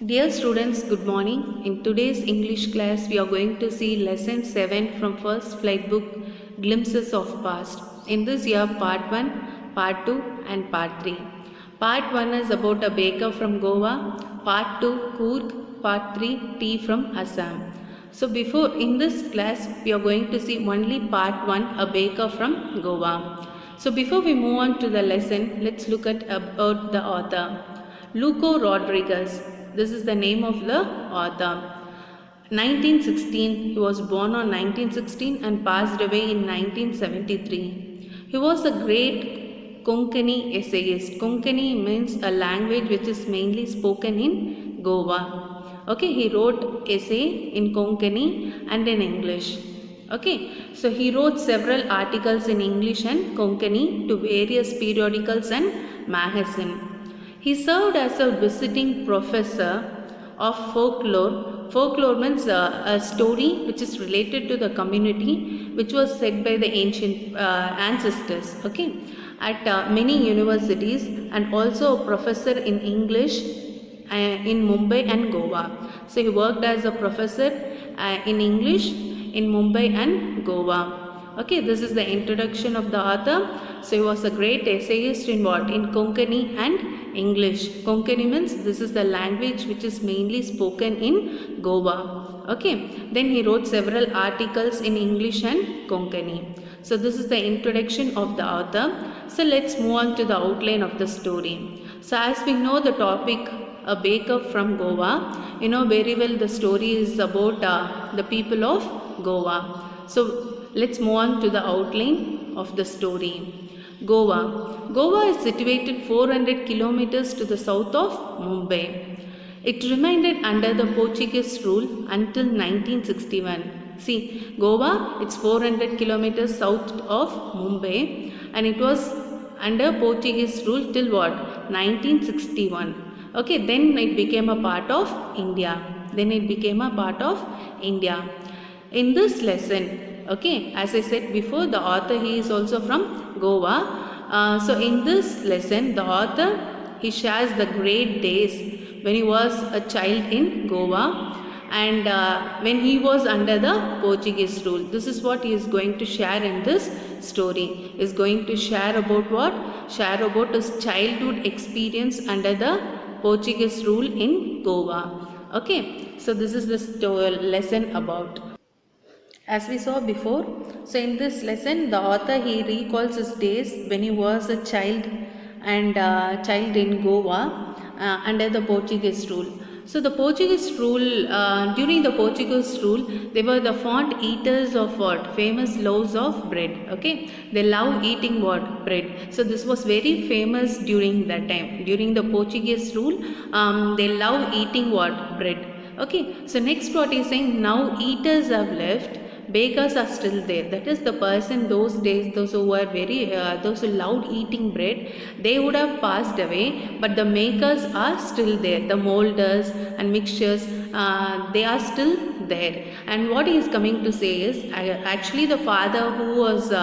Dear students, good morning. In today's English class, we are going to see lesson 7 from First Flight book, Glimpses of Past. In this year, part 1, part 2 and part 3. Part 1 is about a baker from Goa, part 2 Coorg, part 3 tea from Assam. So before in this class, we are going to see only part 1, a baker from Goa. So before we move on to the lesson, let's look at about the author. Luco Rodriguez. This is the name of the author. 1916. He was born on 1916 and passed away in 1973. He was a great Konkani essayist. Konkani means a language which is mainly spoken in Goa. Okay, he wrote essay in Konkani and in English. Okay, so he wrote several articles in English and Konkani to various periodicals and magazines. He served as a visiting professor of folklore. Folklore means a story which is related to the community, which was said by the ancient ancestors. Okay, at many universities, and also a professor in English in Mumbai and Goa. So he worked as a professor in English in Mumbai and Goa. Okay, this is the introduction of the author. So he was a great essayist in what? In Konkani and English. Konkani means this is the language which is mainly spoken in Goa. Okay, then he wrote several articles in English and Konkani. So this is the introduction of the author. So let's move on to the outline of the story. So as we know the topic, a baker from Goa, you know very well the story is about the people of Goa. So let's move on to the outline of the story. Goa. Goa is situated 400 kilometers to the south of Mumbai. It remained under the Portuguese rule until 1961. See, Goa, it's 400 kilometers south of Mumbai and it was under Portuguese rule till what? 1961. Okay, then it became a part of India. In this lesson, okay, as I said before, the author, he is also from Goa. So in this lesson, the author, he shares the great days when he was a child in Goa and when he was under the Portuguese rule. This is what he is going to share in this story. He is going to share about what? Share about his childhood experience under the Portuguese rule in Goa. Okay, so this is the lesson about. As we saw before, so in this lesson the author, he recalls his days when he was a child and child in Goa under the Portuguese rule. So the Portuguese rule, during the Portuguese rule, they were the fond eaters of what? Famous loaves of bread. Okay, they love eating what? Bread. So this was very famous during that time. During the Portuguese rule, they love eating what? Bread. Okay, so next what he is saying, now eaters have left, bakers are still there. That is the person those days, those who were very, those who loved eating bread, they would have passed away, but the makers are still there. The molders and mixtures, they are still there. And what he is coming to say is, actually the father who was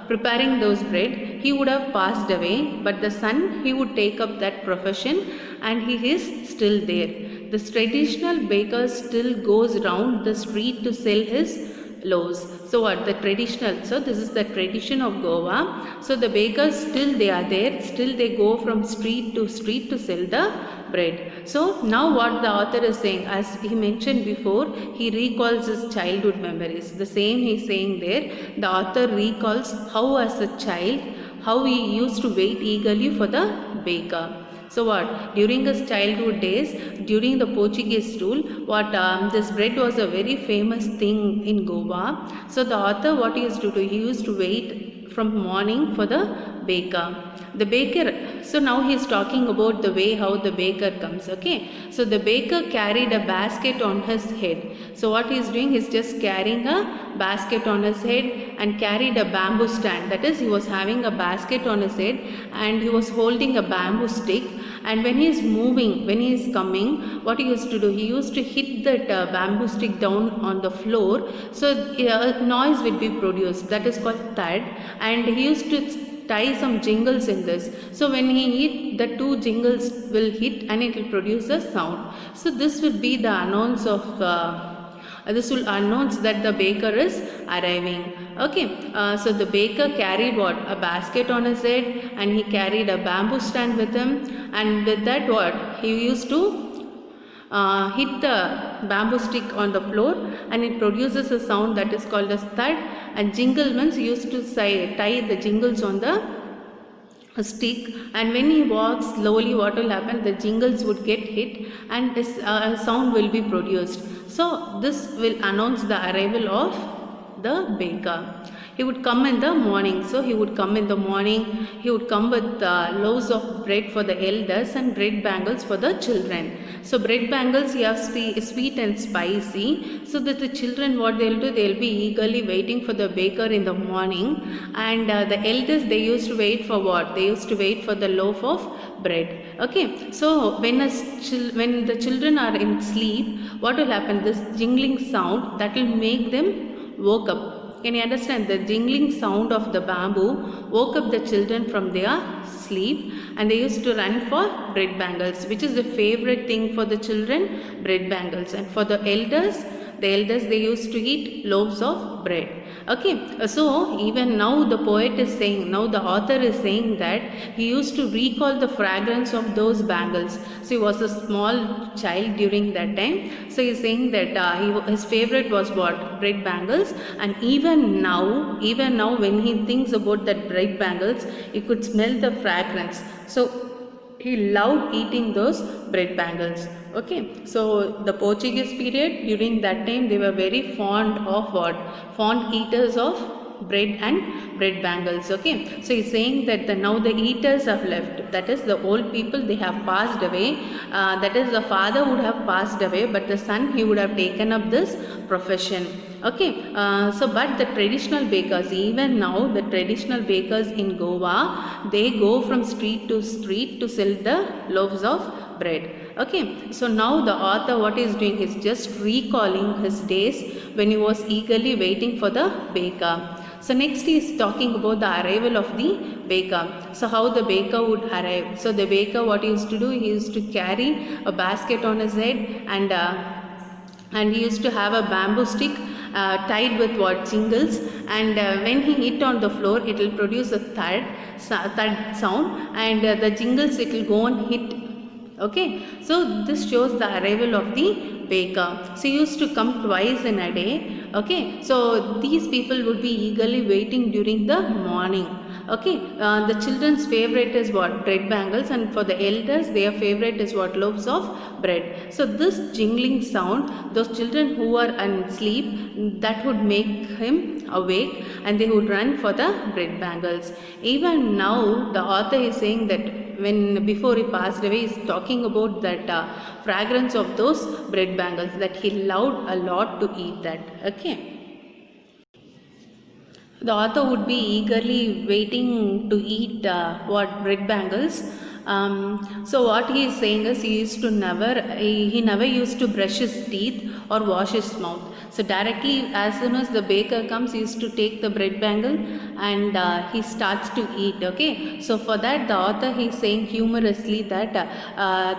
preparing those bread, he would have passed away, but the son, he would take up that profession and he is still there. The traditional baker still goes around the street to sell his loaves. So what? The traditional. So this is the tradition of Goa. So the bakers still they are there. Still they go from street to sell the bread. So now what the author is saying, as he mentioned before, he recalls his childhood memories. The same he is saying there. The author recalls how as a child, how he used to wait eagerly for the baker. So what? During his childhood days, during the Portuguese rule, what this bread was a very famous thing in Goa. So the author, what he used to do, he used to wait from morning for the baker. The baker, so now he is talking about the way how the baker comes. Okay, so the baker carried a basket on his head. So what he is doing, he is just carrying a basket on his head and carried a bamboo stand. That is, he was having a basket on his head and he was holding a bamboo stick. And when he is moving, when he is coming, what he used to do, he used to hit that bamboo stick down on the floor. So a noise would be produced. That is called thud. And he used to tie some jingles in this. So when he hit, the two jingles will hit and it will produce a sound. So this will be the announce of this will announce that the baker is arriving. Okay, so the baker carried what? A basket on his head, and he carried a bamboo stand with him, and with that what? He used to hit the bamboo stick on the floor, and it produces a sound that is called as thud. And jingle means used to tie the jingles on the stick, and when he walks slowly, what will happen? The jingles would get hit and this sound will be produced. So this will announce the arrival of the baker. He would come in the morning. So he would come in the morning. He would come with loaves of bread for the elders and bread bangles for the children. So bread bangles, you have sweet and spicy. So that the children, what they'll do, they'll be eagerly waiting for the baker in the morning. And the elders, they used to wait for what? They used to wait for the loaf of bread. Okay. So when the children are in sleep, what will happen? This jingling sound that will make them woke up. Can you understand? The jingling sound of the bamboo woke up the children from their sleep, and they used to run for bread bangles, which is the favorite thing for the children, bread bangles. And for the elders, they used to eat loaves of bread. Okay, so even now the poet is saying, now the author is saying that he used to recall the fragrance of those bangles. So he was a small child during that time. So he is saying that his favorite was what? Bread bangles. And even now when he thinks about that bread bangles, he could smell the fragrance. So he loved eating those bread bangles. Okay, so the Portuguese period, during that time, they were very fond of what? Fond eaters of bread and bread bangles. Okay, so he's saying that now the eaters have left. That is, the old people, they have passed away. That is, the father would have passed away, but the son, he would have taken up this profession. Okay, but the traditional bakers, even now the traditional bakers in Goa, they go from street to street to sell the loaves of bread. Okay, so now the author, what he is doing, is just recalling his days when he was eagerly waiting for the baker. So next he is talking about the arrival of the baker. So how the baker would arrive. So the baker, what he used to do, he used to carry a basket on his head, and he used to have a bamboo stick tied with what? Jingles, and when he hit on the floor, it will produce a thud sound, and the jingles, it will go and hit. Okay, so this shows the arrival of the baker. So he used to come twice in a day. Okay, so these people would be eagerly waiting during the morning. Okay, the children's favorite is what? Bread bangles, and for the elders, their favorite is what? Loaves of bread. So this jingling sound, those children who are asleep, that would make him awake, and they would run for the bread bangles. Even now, the author is saying that before he passed away, he is talking about that fragrance of those bread bangles, that he loved a lot to eat that. Okay. The author would be eagerly waiting to eat bread bangles. So what he is saying is, he never used to brush his teeth or wash his mouth. So directly, as soon as the baker comes, he used to take the bread bangle and he starts to eat. Okay, so for that, the author, he is saying humorously that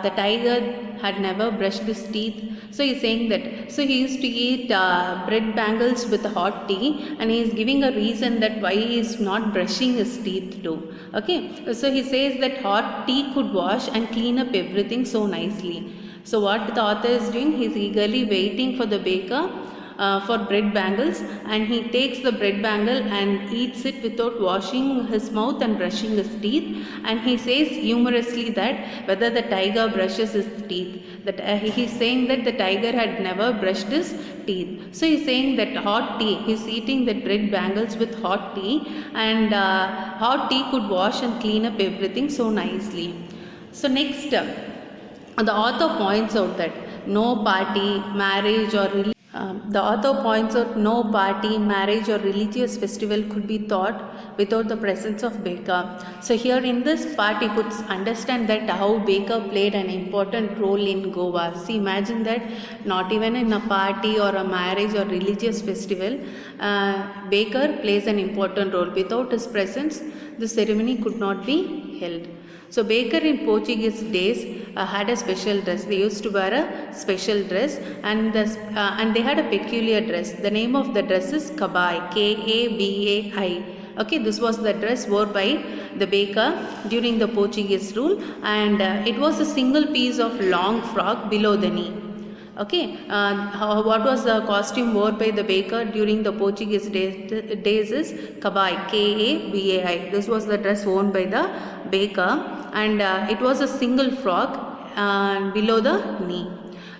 the tiger had never brushed his teeth. So he is saying that, so he used to eat bread bangles with hot tea, and he is giving a reason that why he is not brushing his teeth too. Okay, so he says that hot tea could wash and clean up everything so nicely. So what the author is doing, he is eagerly waiting for the baker for bread bangles, and he takes the bread bangle and eats it without washing his mouth and brushing his teeth. And he says humorously that whether the tiger brushes his teeth, that he is saying that the tiger had never brushed his teeth. So he is saying that hot tea, he is eating the bread bangles with hot tea, and hot tea could wash and clean up everything so nicely. So next, the author points out that no party, marriage or no party, marriage or religious festival could be thought without the presence of baker. So here in this part, he puts understand that how baker played an important role in Goa. See, imagine that not even in a party or a marriage or religious festival, baker plays an important role. Without his presence, the ceremony could not be held. So baker in Portuguese days had a special dress. They used to wear a special dress, and they had a peculiar dress. The name of the dress is kabai, Kabai. Okay, this was the dress worn by the baker during the Portuguese rule, and it was a single piece of long frock below the knee. Okay, what was the costume worn by the baker during the Portuguese days is kabai, Kabai. This was the dress worn by the baker, and it was a single frock below the knee.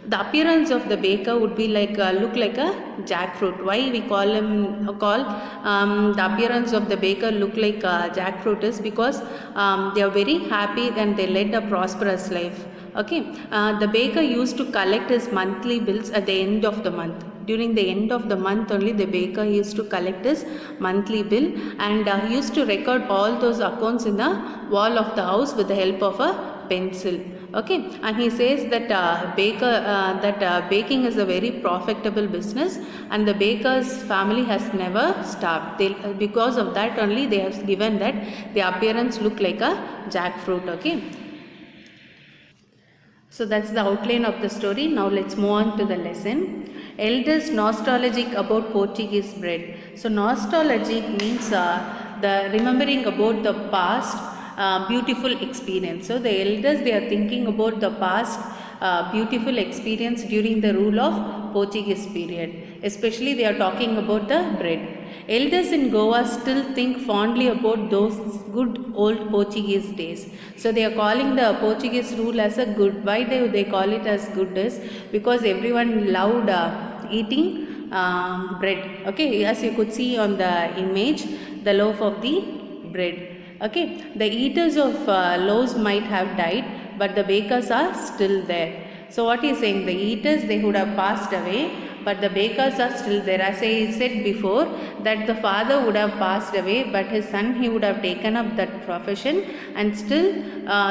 The appearance of the baker would be like look like a jackfruit. Why we call the appearance of the baker look like jackfruit is because they are very happy and they led a prosperous life. Okay, the baker used to collect his monthly bills at the end of the month. During the end of the month only, the baker used to collect his monthly bill, and he used to record all those accounts in the wall of the house with the help of a pencil. Okay, and he says that baking is a very profitable business, and the baker's family has never stopped. Because of that only, they have given that the appearance look like a jackfruit. Okay, so that's the outline of the story. Now let's move on to the lesson. Elders nostalgic about Portuguese bread. So nostalgic means the remembering about the past beautiful experience. So the elders, they are thinking about the past beautiful experience during the rule of Portuguese period. Especially they are talking about the bread. Elders in Goa still think fondly about those good old Portuguese days. So they are calling the Portuguese rule as a good. Why they call it as good is because everyone loved eating bread. Okay, as you could see on the image, the loaf of the bread. Okay, the eaters of loaves might have died, but the bakers are still there. So what he is saying, the eaters, they would have passed away, but the bakers are still there. As I said before, that the father would have passed away, but his son, he would have taken up that profession, and still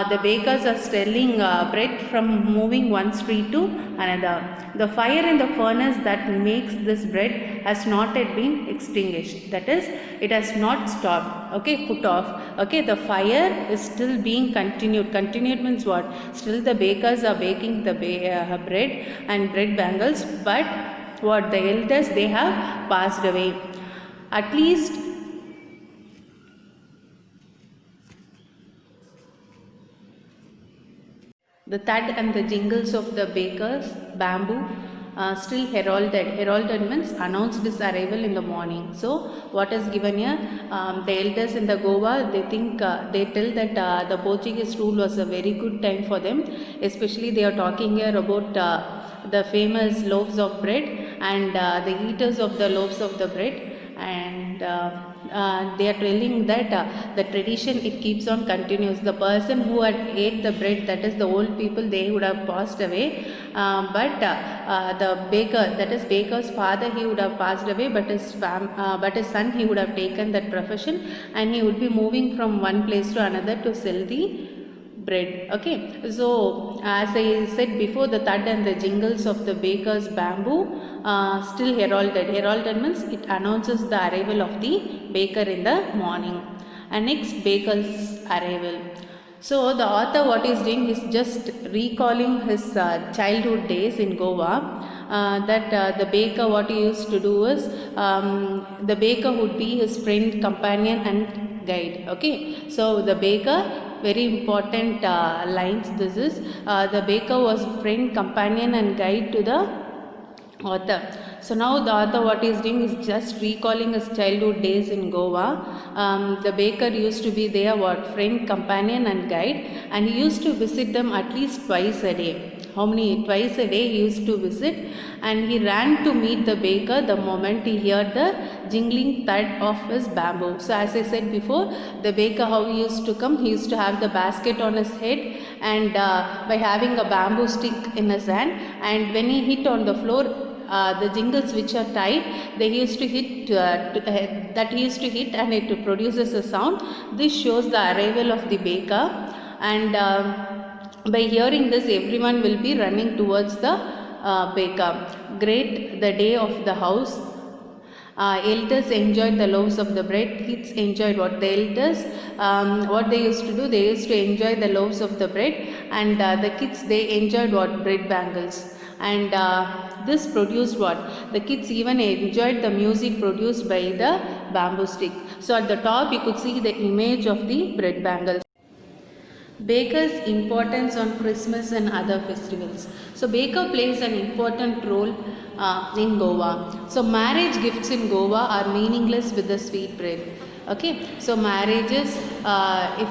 the bakers are selling bread from moving one street to another. The fire in the furnace that makes this bread has not yet been extinguished. That is, it has not stopped. Okay, put off. Okay, the fire is still being continued. Continued means what? Still the bakers are baking the bread and bread bangles, but what? The elders, they have passed away. At least the thud and the jingles of the baker's bamboo still heralded. Heralded means announced his arrival in the morning. So what is given here? The elders in the Goa, they think, they tell that the Portuguese rule was a very good time for them. Especially they are talking here about the famous loaves of bread and the eaters of the loaves of the bread, and they are telling that the tradition, it keeps on continues. The person who had ate the bread, that is the old people, they would have passed away, but the baker, that is baker's father, he would have passed away, but his son, he would have taken that profession, and he would be moving from one place to another to sell the bread. Okay, so as I said before, the thud and the jingles of the baker's bamboo still heralded. Heralded means it announces the arrival of the baker in the morning. And next, baker's arrival. So the author, what is doing is just recalling his childhood days in Goa. The baker, what he used to do is, the baker would be his friend, companion and guide. Okay, so the baker, very important lines this is, the baker was friend, companion and guide to the author. So now the author, what he is doing is just recalling his childhood days in Goa. The baker used to be their friend, companion and guide, and he used to visit them at least twice a day. How many? Twice a day he used to visit, and he ran to meet the baker the moment he heard the jingling thud of his bamboo. So as I said before, the baker, how he used to come, he used to have the basket on his head, and by having a bamboo stick in his hand, and when he hit on the floor, the jingles which are tied, they used to hit that he used to hit, and it produces a sound. This shows the arrival of the baker, and by hearing this, everyone will be running towards the baker. Great the day of the house, Elders enjoyed the loaves of the bread. Kids enjoyed what? The elders, what they used to do, they used to enjoy the loaves of the bread, and the kids, they enjoyed what? Bread bangles. And this produced what? The kids even enjoyed the music produced by the bamboo stick. So at the top you could see the image of the bread bangles. Baker's importance on Christmas and other festivals. So baker plays an important role in Goa. So marriage gifts in Goa are meaningless with the sweet bread. Okay, so marriages,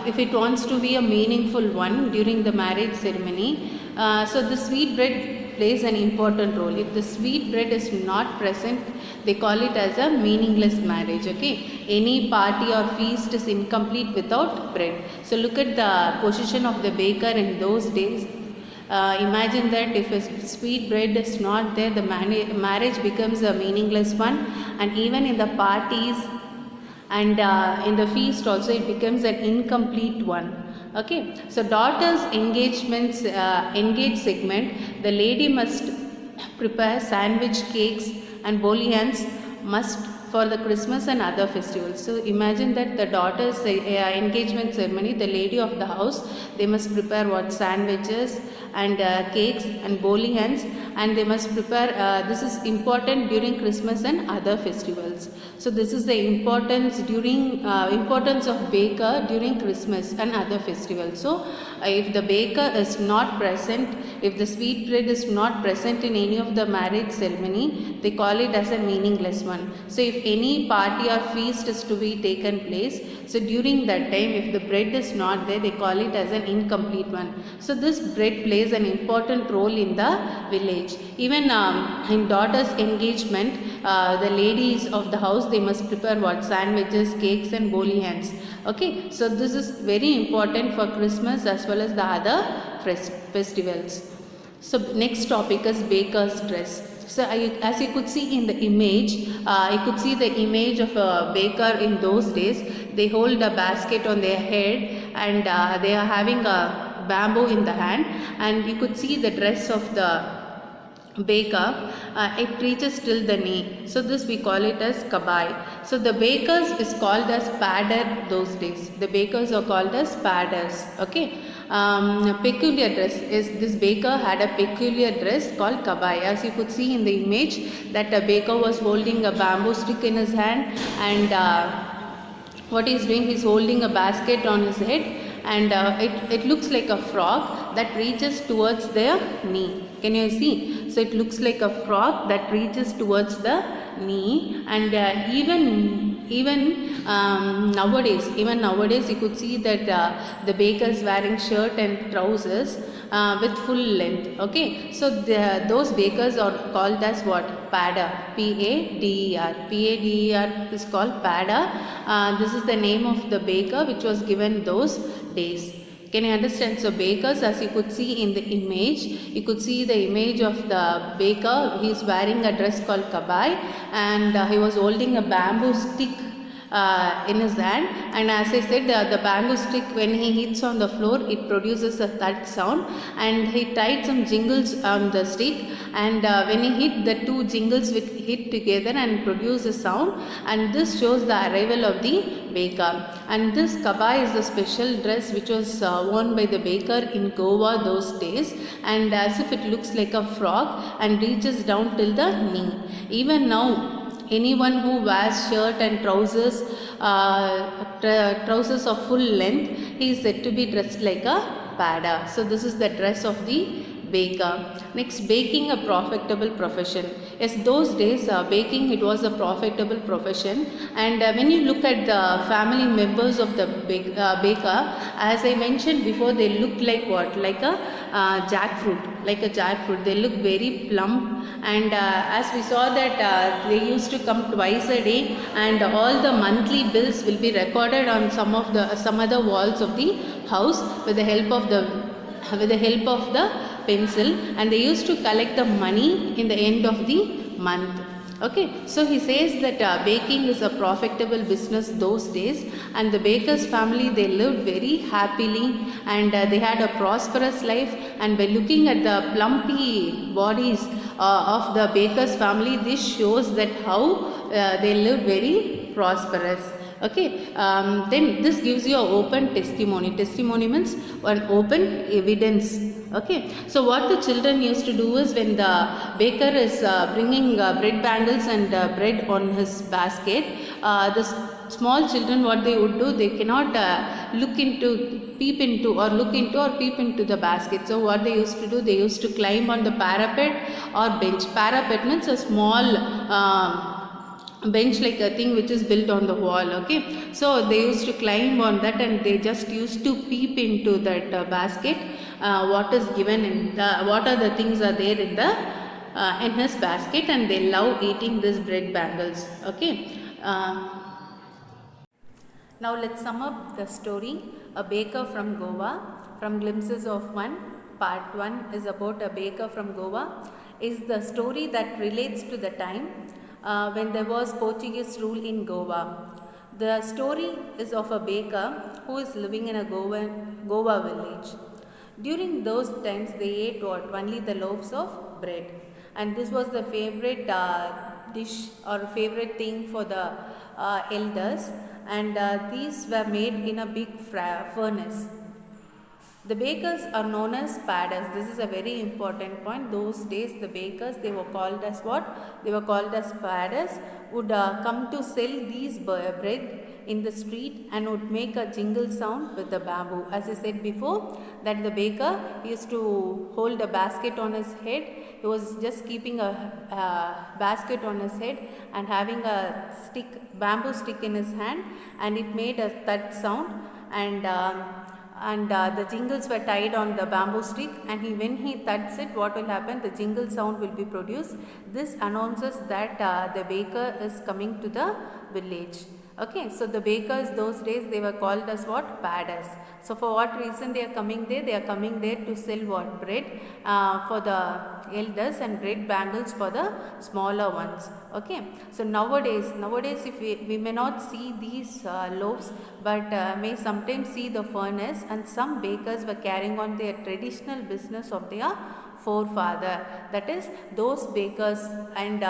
if it wants to be a meaningful one during the marriage ceremony, so the sweet bread plays an important role. If the sweet bread is not present, they call it as a meaningless marriage. Okay, any party or feast is incomplete without bread. So look at the position of the baker in those days. Imagine that if a sweet bread is not there, the marriage becomes a meaningless one, and even in the parties and in the feast also it becomes an incomplete one. Okay, so daughter's engagement segment, the lady must prepare sandwich, cakes and bolians must for the Christmas and other festivals. So imagine that the daughter's engagement ceremony, the lady of the house, they must prepare what? Sandwiches and cakes and bolians, and they must prepare, this is important during Christmas and other festivals. So this is the importance of baker during Christmas and other festivals. So if the baker is not present, if the sweet bread is not present in any of the marriage ceremony, they call it as a meaningless one. So if any party or feast is to be taken place, so during that time if the bread is not there, they call it as an incomplete one. So this bread plays an important role in the village. Even in daughter's engagement, the ladies of the house, they must prepare what? Sandwiches, cakes and bolians. Okay, so this is very important for Christmas as well as the other festivals. So next topic is baker's dress. So as you could see in the image, you could see the image of a baker in those days. They hold a basket on their head, and they are having a bamboo in the hand, and you could see the dress of the baker, it reaches till the knee. So this we call it as kabai. So the bakers is called as padder those days. The bakers are called as padders. Okay. Peculiar dress is, this baker had a peculiar dress called kabai. As you could see in the image, that a baker was holding a bamboo stick in his hand, and what he is doing, he is holding a basket on his head, and it looks like a frog that reaches towards their knee. Can you see? So it looks like a frog that reaches towards the knee, and even nowadays you could see that the baker is wearing shirt and trousers with full length. Okay, so those bakers are called as what? Padder. P-A-D-E-R. P-A-D-E-R is called padder. This is the name of the baker which was given those days. Can you understand? So bakers, as you could see in the image, you could see the image of the baker. He is wearing a dress called kabai, and he was holding a bamboo stick in his hand, and as I said, the bamboo stick, when he hits on the floor, it produces a thud sound, and he tied some jingles on the stick, and when he hit, the two jingles will hit together and produce a sound, and this shows the arrival of the baker. And this kabai is a special dress which was worn by the baker in Goa those days, and as if it looks like a frog and reaches down till the knee. Even now, anyone who wears shirt and trousers of full length, he is said to be dressed like a padder. So this is the dress of the baker. Next, baking, a profitable profession. Yes, those days baking, it was a profitable profession, and when you look at the family members of the baker, as I mentioned before, they look like what? Like a jackfruit. They look very plump, and as we saw that they used to come twice a day, and all the monthly bills will be recorded on some other walls of the house with the help of the pencil, and they used to collect the money in the end of the month. Okay, so he says that baking is a profitable business those days, and the baker's family, they lived very happily, and they had a prosperous life. And by looking at the plumpy bodies of the baker's family, this shows that how they lived very prosperous. Okay, then this gives you an open testimony. Testimony means an open evidence. Okay, so what the children used to do is, when the baker is bringing bread bangles and bread on his basket, the small children, what they would do, they cannot peep into the basket. So what they used to do, they used to climb on the parapet or bench. Parapet means a small bench, like a thing which is built on the wall. Okay, so they used to climb on that, and they just used to peep into that basket, what is given in the, what are the things are there in his basket, and they love eating this bread bangles. Okay, now let's sum up the story, A Baker from Goa. From Glimpses of One, part 1 is about a baker from Goa. Is the story that relates to the time when there was Portuguese rule in Goa. The story is of a baker who is living in a Goa village. During those times, they ate what? Only the loaves of bread, and this was the favorite dish or favorite thing for the elders, and these were made in a big furnace. The bakers are known as padders. This is a very important point. Those days the bakers, they were called as what? They were called as padders, would come to sell these bread in the street and would make a jingle sound with the bamboo. As I said before, that the baker used to hold a basket on his head. He was just keeping a basket on his head and having a bamboo stick in his hand, and it made a thud sound, and the jingles were tied on the bamboo stick, and when he thuds it, what will happen? The jingle sound will be produced. This announces that the baker is coming to the village. Okay, so the bakers those days, they were called as what? Padders. So for what reason they are coming there? They are coming there to sell what? Bread for the elders and bread bangles for the smaller ones. Okay, so nowadays if we may not see these loaves, but may sometimes see the furnace, and some bakers were carrying on their traditional business of their forefather. That is, those bakers and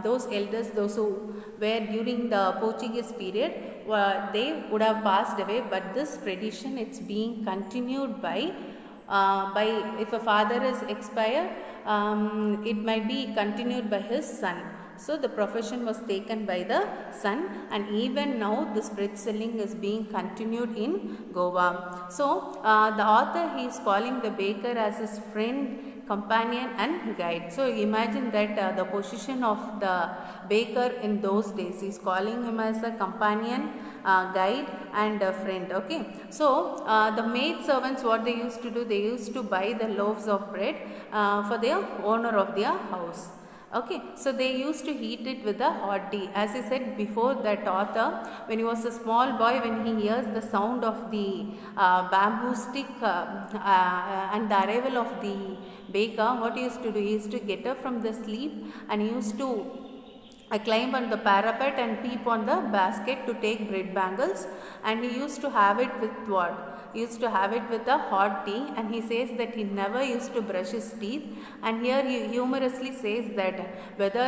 those elders, those who were during the Portuguese period, they would have passed away, but this tradition, it's being continued by if a father is expired, it might be continued by his son. So the profession was taken by the son, and even now this bread selling is being continued in Goa. So the author, he is calling the baker as his friend, companion and guide. So imagine that the position of the baker in those days, he is calling him as a companion, guide and a friend. Okay, so the maid servants, what they used to do, they used to buy the loaves of bread for their owner of their house. Okay, so they used to heat it with a hot tea. As I said before, that author, when he was a small boy, when he hears the sound of the bamboo stick and the arrival of the baker, what he used to do, he used to get up from the sleep, and he used to climb on the parapet and peep on the basket to take bread bangles, and he used to have it with what? He used to have it with a hot tea, and he says that he never used to brush his teeth, and here he humorously says that whether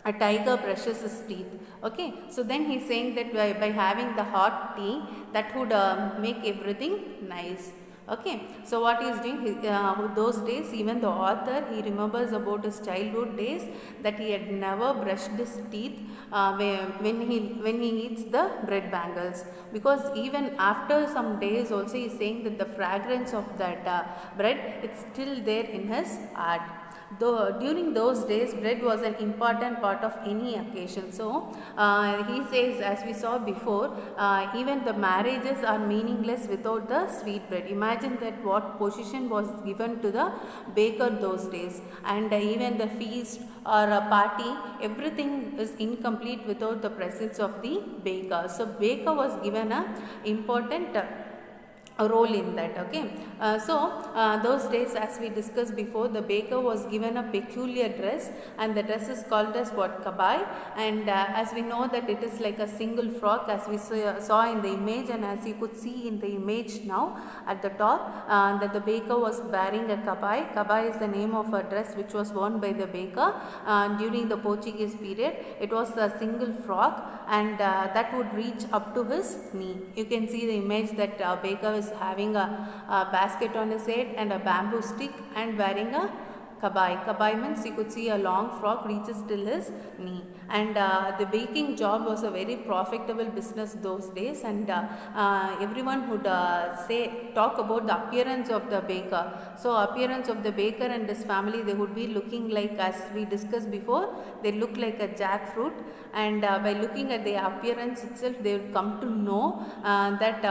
a tiger brushes his teeth. Okay, so then he's saying that by having the hot tea, that would make everything nice. Okay, so what he is doing, those days, even the author, he remembers about his childhood days, that he had never brushed his teeth when he eats the bread bangles, because even after some days also, he is saying that the fragrance of that bread, it's still there in his heart. Though during those days, bread was an important part of any occasion. So he says, as we saw before, even the marriages are meaningless without the sweet bread. Imagine that what position was given to the baker those days, and even the feast or a party, everything is incomplete without the presence of the baker. So baker was given a important a role in that. Okay, those days, as we discussed before, the baker was given a peculiar dress, and the dress is called as what? Kabai. And as we know that it is like a single frock, as we saw in the image, and as you could see in the image now at the top, that the baker was wearing a kabai. Kabai is the name of a dress which was worn by the baker during the Portuguese period. It was a single frock, and that would reach up to his knee. You can see the image that baker is having a basket on his head and a bamboo stick and wearing a kabai. Kabai means you could see a long frock reaches till his knee. And the baking job was a very profitable business those days, and everyone would talk about the appearance of the baker. So appearance of the baker and his family, they would be looking like, as we discussed before, they look like a jackfruit, and by looking at the appearance itself, they would come to know that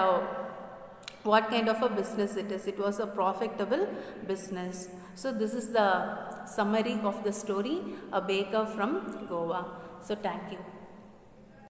what kind of a business it is. It was a profitable business. So this is the summary of the story, A Baker from Goa. So thank you.